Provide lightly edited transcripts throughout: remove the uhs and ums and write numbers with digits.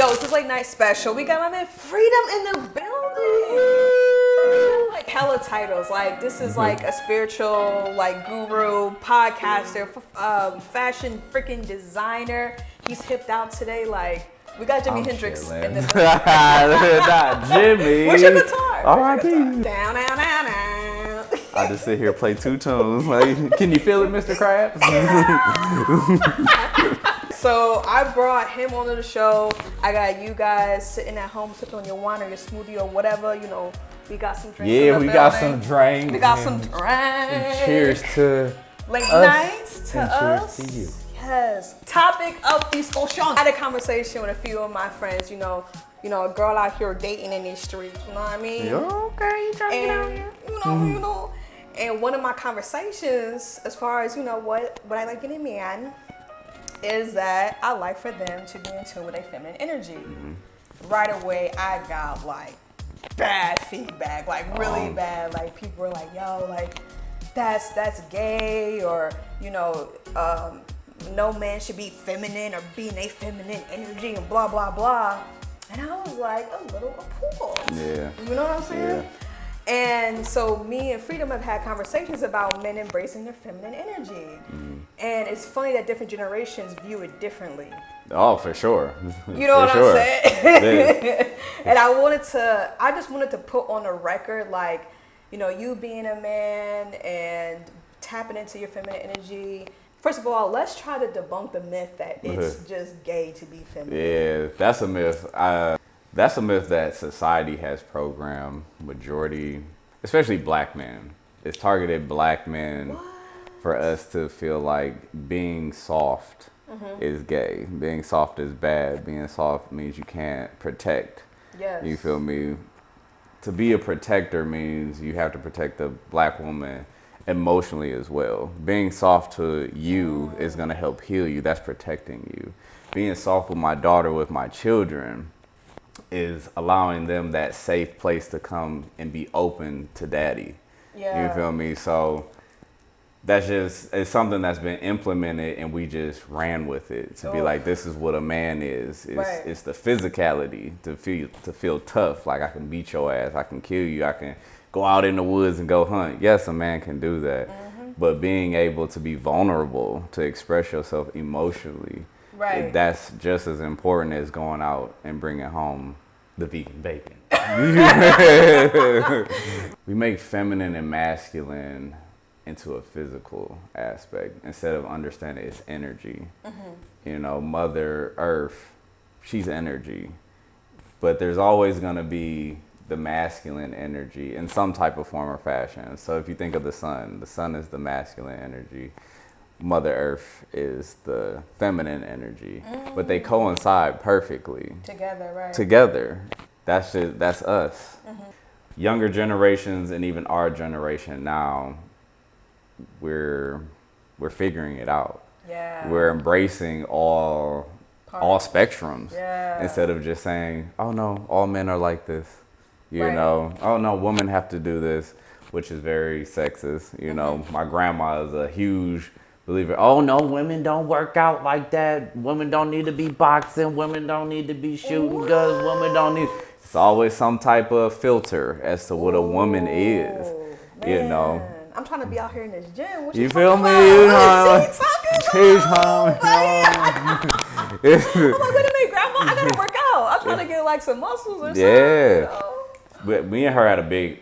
Yo, it's this late night special. We got my man Freedom in the building. Like hella titles. Like this is like a spiritual like guru, podcaster, fashion freaking designer. He's hipped out today. Like we got Jimi Hendrix in the building. Not Jimmy. Where's your guitar? R.I.P. Down, down, down, down. I just sit here play two tunes. Like, can you feel it, Mr. Krabs? So I brought him onto the show. I got you guys sitting at home sipping on your wine or your smoothie or whatever. You know, we got some drinks. Yeah, we got some drinks. We got some drinks. And cheers to late us. Nights to and us. Cheers to you. Yes. Topic of discussion. I had a conversation with a few of my friends. You know, a girl out here dating in these streets. You know what I mean? You're okay. You trying to get out And here? you know. And one of my conversations, as far as what I like in a man, is that I like for them to be in tune with their feminine energy. Mm-hmm. Right away, I got like bad feedback, like really bad. Like people were like, "Yo, like that's gay," or no man should be feminine or be in a feminine energy and blah blah blah. And I was like a little appalled. Yeah. You know what I'm saying? Yeah. And so me and Freedom have had conversations about men embracing their feminine energy. Mm-hmm. And it's funny that different generations view it differently. Oh, for sure. You know what I'm saying? And I just wanted to put on the record, like, you being a man and tapping into your feminine energy. First of all, let's try to debunk the myth that it's just gay to be feminine. Yeah, that's a myth. That's a myth that society has programmed majority, especially black men. It's targeted black men for us to feel like being soft is gay. Being soft is bad. Being soft means you can't protect. Yes. You feel me? To be a protector means you have to protect the black woman emotionally as well. Being soft to you is going to help heal you. That's protecting you. Being soft with my daughter, with my children, is allowing them that safe place to come and be open to daddy. Yeah. You feel me? So it's something that's been implemented and we just ran with it to be like, this is what a man is. It's the physicality to feel tough. Like I can beat your ass, I can kill you, I can go out in the woods and go hunt. Yes, a man can do that. Mm-hmm. But being able to be vulnerable, to express yourself emotionally, that's just as important as going out and bringing home the vegan bacon. We make feminine and masculine into a physical aspect instead of understanding its energy. Mm-hmm. Mother Earth, she's energy. But there's always going to be the masculine energy in some type of form or fashion. So if you think of the sun is the masculine energy. Mother Earth is the feminine energy, but they coincide perfectly. Together, right? Together. That's us. Mm-hmm. Younger generations and even our generation now, we're figuring it out. Yeah. We're embracing all spectrums instead of just saying, oh no, all men are like this. You know, oh no, women have to do this, which is very sexist. My grandma is a huge believer. Oh no, women don't work out like that. Women don't need to be boxing. Women don't need to be shooting guns. Women don't need. It's always some type of filter as to what a woman is. Man. I'm trying to be out here in this gym. What you feel me? I'm like, wait a minute, Grandma, I gotta work out. I'm trying to get like some muscles or something. Yeah. But me and her had a big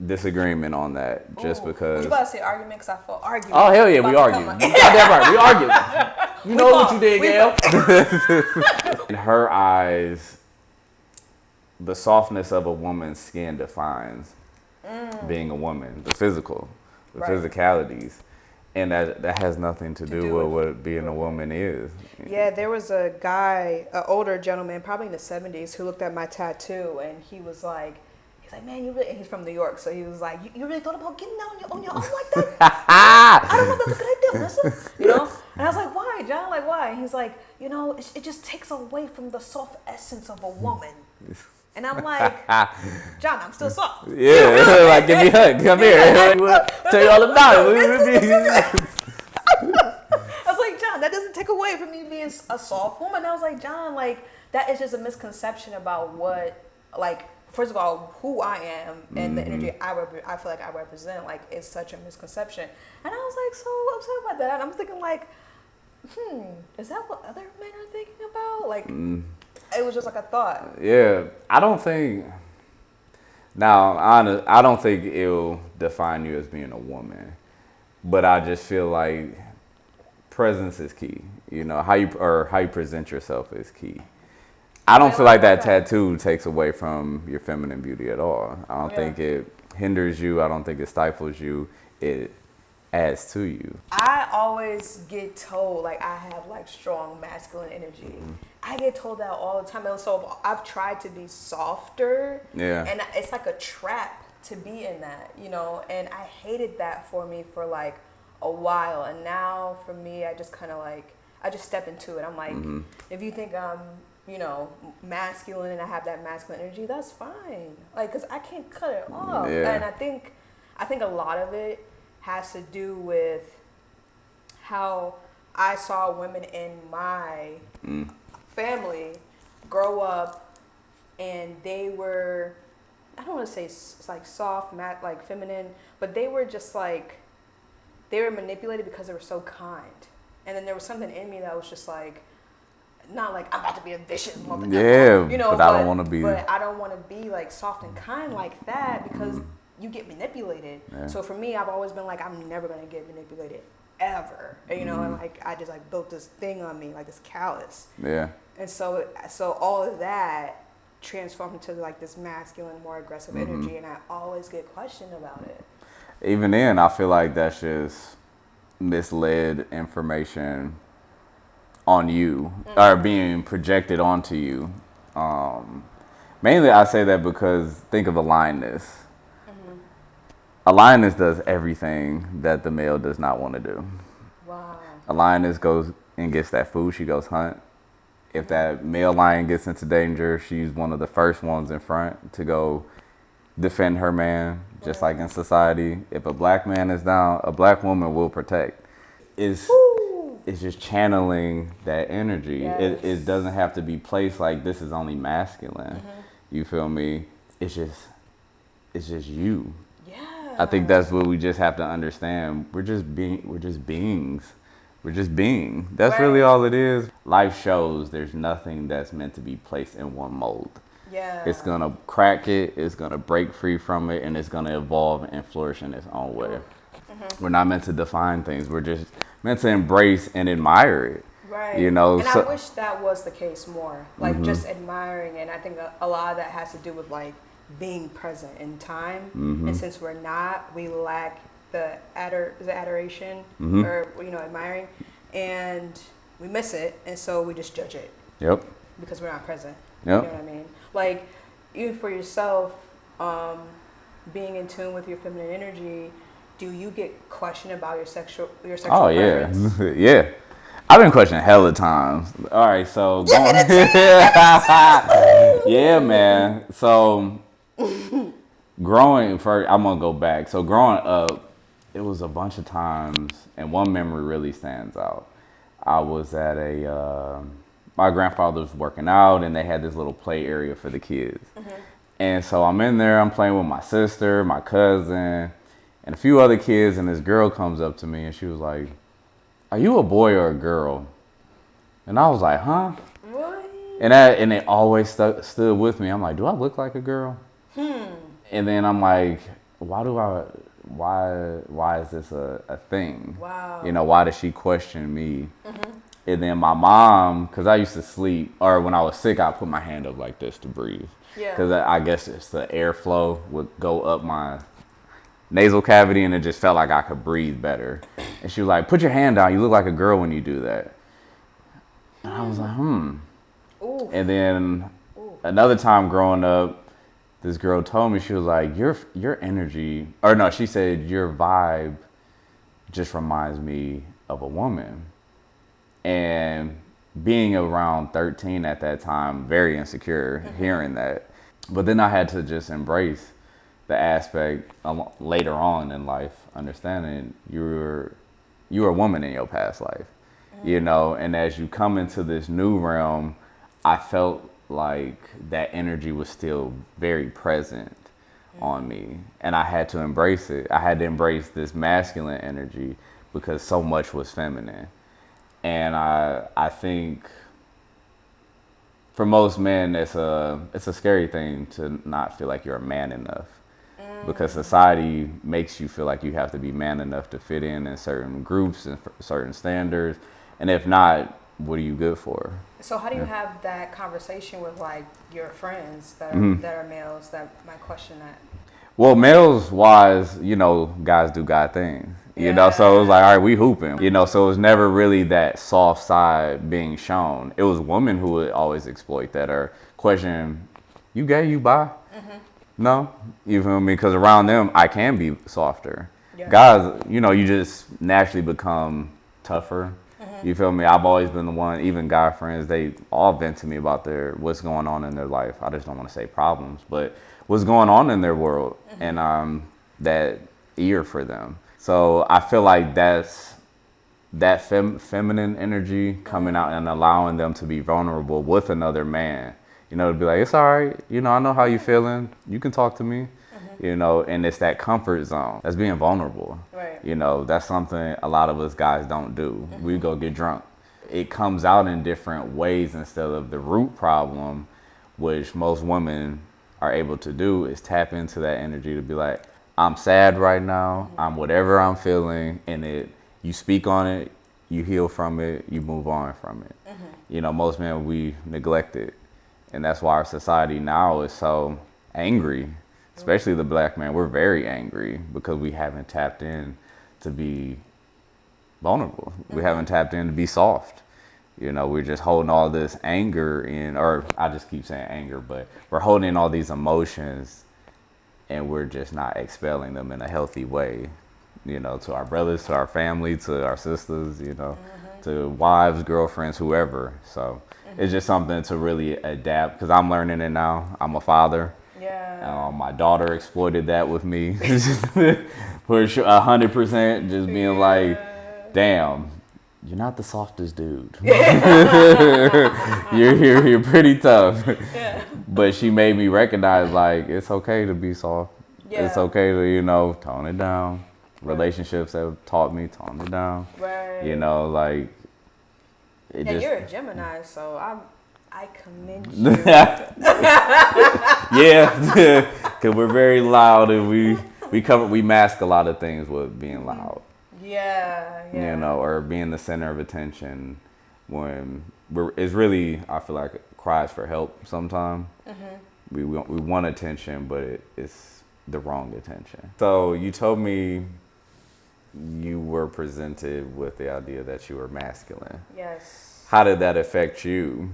disagreement on that, just because. You about to say argument? Because I felt argument. Oh hell yeah, we argued. You got that right. We argued. You know what you did, Gail. In her eyes, the softness of a woman's skin defines being a woman, the physicalities, and that has nothing to do with what being a woman is. Yeah, there was a guy, an older gentleman, probably in the 70s, who looked at my tattoo and he was like, man, you really, and he's from New York, so he was like, you really thought about getting out on your own like that? I don't know if that's a good idea, listen. And I was like, why, John? Like, why? And he's like, it just takes away from the soft essence of a woman. And I'm like, John, I'm still soft. Yeah, like, give me a hug. Come here. We'll tell you all about it. I was like, John, that doesn't take away from me being being a soft woman. And I was like, John, like that is just a misconception about what, like, first of all, who I am and the energy I feel like I represent, like, is such a misconception. And I was like so upset about that. And I'm thinking like, is that what other men are thinking about? Like, it was just like a thought. Yeah, I don't think. Now, I don't think it'll define you as being a woman, but I just feel like presence is key. You know, how you present yourself is key. I don't feel like that tattoo takes away from your feminine beauty at all. I don't think it hinders you. I don't think it stifles you. It adds to you. I always get told like I have like strong masculine energy. I get told that all the time. And so I've tried to be softer. Yeah. And it's like a trap to be in that, you know, and I hated that for me for like a while. And now for me, I just kind of like, I just step into it. I'm like, if you think I'm, you know, masculine and I have that masculine energy, that's fine. Like, cause I can't cut it off. Yeah. And I think a lot of it has to do with how I saw women in my family grow up, and they were, I don't want to say like soft, like feminine, but they were just like, they were manipulated because they were so kind. And then there was something in me that was just like, not like I'm about to be a vicious mother. Yeah, you know, but I don't want to be. But I don't want to be like soft and kind like that because you get manipulated. Yeah. So for me, I've always been like, I'm never gonna get manipulated ever. And, you know, and like I just like built this thing on me, like this callus. Yeah. And so all of that transformed into like this masculine, more aggressive energy, and I always get questioned about it. Even then, I feel like that's just misled information on you or being projected onto you. Mainly, I say that because think of a lioness. A lioness does everything that the male does not want to do. Wow. A lioness goes and gets that food. She goes hunt. If that male lion gets into danger, she's one of the first ones in front to go defend her man, just like in society. If a black man is down, a black woman will protect. It's just channeling that energy. Yes. It doesn't have to be placed like this is only masculine. You feel me? It's just you. Yeah. I think that's what we just have to understand. We're just beings. We're just being. That's really all it is. Life shows there's nothing that's meant to be placed in one mold. Yeah. It's going to crack it, it's going to break free from it, and it's going to evolve and flourish in its own way. We're not meant to define things. We're just meant to embrace and admire it. Right. You know, and I wish that was the case more. Like just admiring, and I think a lot of that has to do with like being present in time. And since we're not, we lack the adoration or, you know, admiring, and we miss it, and so we just judge it. Yep. Because we're not present. Yep. You know what I mean? Like, even for yourself, being in tune with your feminine energy, do you get questioned about your sexual preference? Yeah. Yeah. I've been questioned hella times. All right, so yeah, man. So I'm gonna go back. So growing up, it was a bunch of times, and one memory really stands out. I was at my grandfather was working out, and they had this little play area for the kids. And so I'm in there, I'm playing with my sister, my cousin, and a few other kids, and this girl comes up to me, and she was like, "Are you a boy or a girl?" And I was like, "Huh?" What? And it always stood with me. I'm like, "Do I look like a girl?" And then I'm like, why is this a thing? Wow. You know, why does she question me? And then my mom, because I used to sleep, or when I was sick, I put my hand up like this to breathe. Yeah. Because I guess it's the airflow would go up my nasal cavity, and it just felt like I could breathe better. And she was like, "Put your hand down. You look like a girl when you do that." And I was like, Ooh. And then another time growing up, this girl told me, she was like, your energy, or no, she said, your vibe just reminds me of a woman. And being around 13 at that time, very insecure hearing that. But then I had to just embrace the aspect later on in life, understanding you were a woman in your past life. you know, and as you come into this new realm, I felt like that energy was still very present on me, and I had to embrace it. I had to embrace this masculine energy because so much was feminine. And I think for most men it's a scary thing to not feel like you're a man enough, because society makes you feel like you have to be man enough to fit in certain groups and certain standards, and if not, what are you good for? So how do you have that conversation with like your friends that are males that might question that? Well, males wise, you know, guys do God things. You know, so it was like, all right, we hooping. You know, so it was never really that soft side being shown. It was women who would always exploit that or question, you gay, you bi? No, you feel me? Because around them, I can be softer. Yeah. Guys, you know, you just naturally become tougher. You feel me? I've always been the one, even guy friends, they all vent to me about what's going on in their life. I just don't want to say problems, but what's going on in their world, and that ear for them. So I feel like that's that feminine energy coming out and allowing them to be vulnerable with another man. You know, to be like, it's all right. You know, I know how you feeling. You can talk to me. You know, and it's that comfort zone. That's being vulnerable. Right. You know, that's something a lot of us guys don't do. We go get drunk. It comes out in different ways instead of the root problem, which most women are able to do, is tap into that energy to be like, I'm sad right now. I'm whatever I'm feeling, and you speak on it, you heal from it, you move on from it. You know, most men, we neglect it, and that's why our society now is so angry. Especially the black man, we're very angry because we haven't tapped in to be vulnerable. We haven't tapped in to be soft. You know, we're just holding all this anger in, or I just keep saying anger, but we're holding in all these emotions and we're just not expelling them in a healthy way, you know, to our brothers, to our family, to our sisters, you know, to wives, girlfriends, whoever. So it's just something to really adapt, because I'm learning it now. I'm a father. Yeah. My daughter exploited that with me for sure, 100%. Just being like, "Damn, you're not the softest dude. you're pretty tough." Yeah. But she made me recognize, like, it's okay to be soft. Yeah. It's okay to, you know, tone it down. Right. Relationships have taught me tone it down. Right. You know, like. You're a Gemini, so I commend you. Yeah, because we're very loud, and we mask a lot of things with being loud. Yeah. You know, or being the center of attention when it's really, I feel like, cries for help sometimes. We want attention, but it's the wrong attention. So you told me you were presented with the idea that you were masculine. Yes. How did that affect you?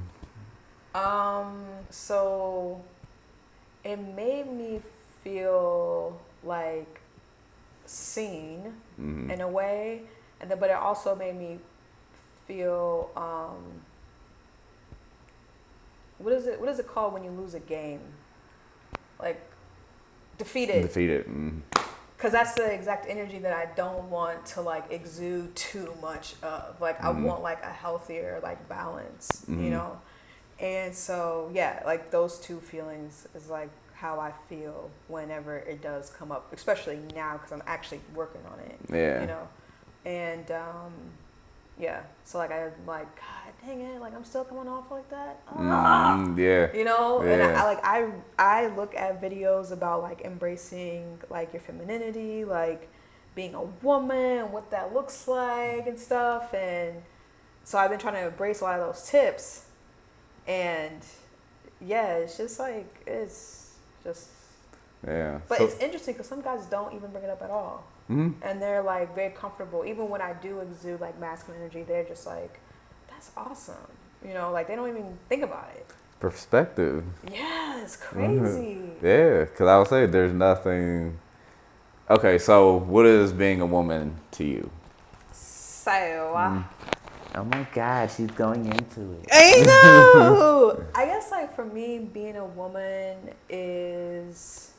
So it made me feel like seen in a way, but it also made me feel what is it called when you lose a game? Like defeated. Because that's the exact energy that I don't want to like exude too much of. Like I want like a healthier like balance, you know? And so, yeah, like those two feelings is like how I feel whenever it does come up, especially now because I'm actually working on it. Yeah. You know? And, yeah. So, like, I'm like, God dang it, like, I'm still coming off like that. Yeah. You know? Yeah. And I look at videos about, like, embracing, like, your femininity, like, being a woman, what that looks like and stuff. And so I've been trying to embrace a lot of those tips. And yeah, it's just like, it's just. Yeah. But it's interesting because some guys don't even bring it up at all. And they're like very comfortable. Even when I do exude like masculine energy, they're just like, that's awesome. You know, like they don't even think about it. Perspective. Yeah, it's crazy. Yeah, because I would say there's nothing. Okay, so what is being a woman to you? So. Oh my God, she's going into it. I know. I guess like for me, being a woman is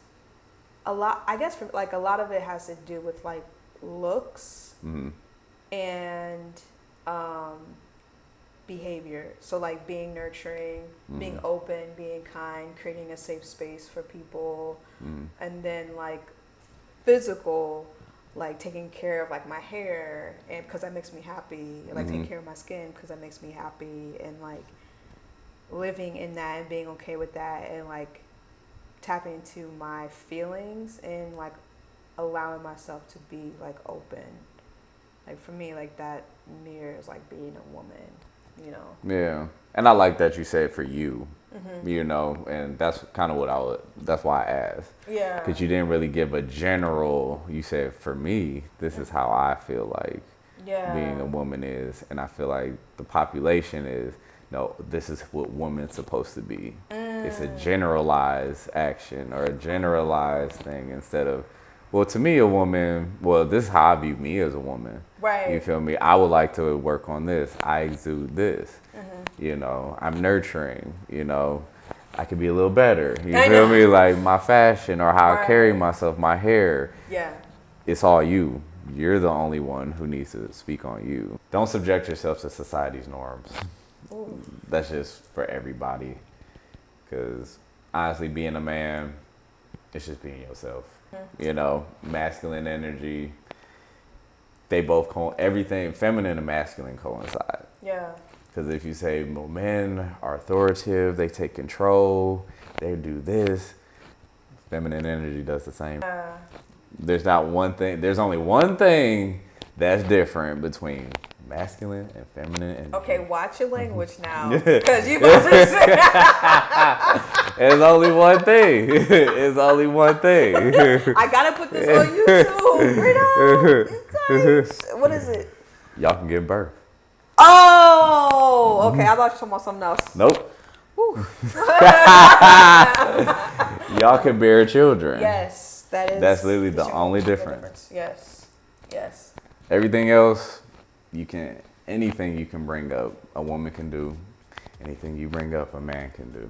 a lot. I guess for, like a lot of it has to do with like looks and behavior. So like being nurturing, being open, being kind, creating a safe space for people, and then like physical, like taking care of like my hair, and because that makes me happy, like taking care of my skin because that makes me happy, and like living in that and being okay with that, and like tapping into my feelings and like allowing myself to be like open. Like for me, like that mirrors like being a woman, you know. Yeah, and I like that you said for you, you know, and that's kind of what that's why I asked. Yeah. Because you didn't really give a general. You said for me, this is how I feel like being a woman is, and I feel like the population is. No, this is what woman's supposed to be. It's a generalized action or a generalized thing instead of, well, to me, a woman, well, this is how I view me as a woman. Right. You feel me? I would like to work on this. I exude this. You know, I'm nurturing, you know. I could be a little better. You feel me? Like my fashion or how I carry myself, my hair. Yeah. It's all you. You're the only one who needs to speak on you. Don't subject yourself to society's norms. Ooh. That's just for everybody. Because honestly, being a man, it's just being yourself. You know, masculine energy, they both, everything, feminine and masculine coincide. Yeah. Because if you say, well, men are authoritative, they take control, they do this, feminine energy does the same. There's not one thing, there's only one thing that's different between masculine and feminine energy. Okay, watch your language now. Because you about to say. It's only one thing. It's only one thing. I gotta put this on YouTube. Freedom. What is it? Y'all can give birth. Oh, okay. I thought you were talking about something else. Nope. Y'all can bear children. Yes, that is. That's literally the only difference. Yes, yes. Everything else, anything you can bring up, a woman can do. Anything you bring up, a man can do.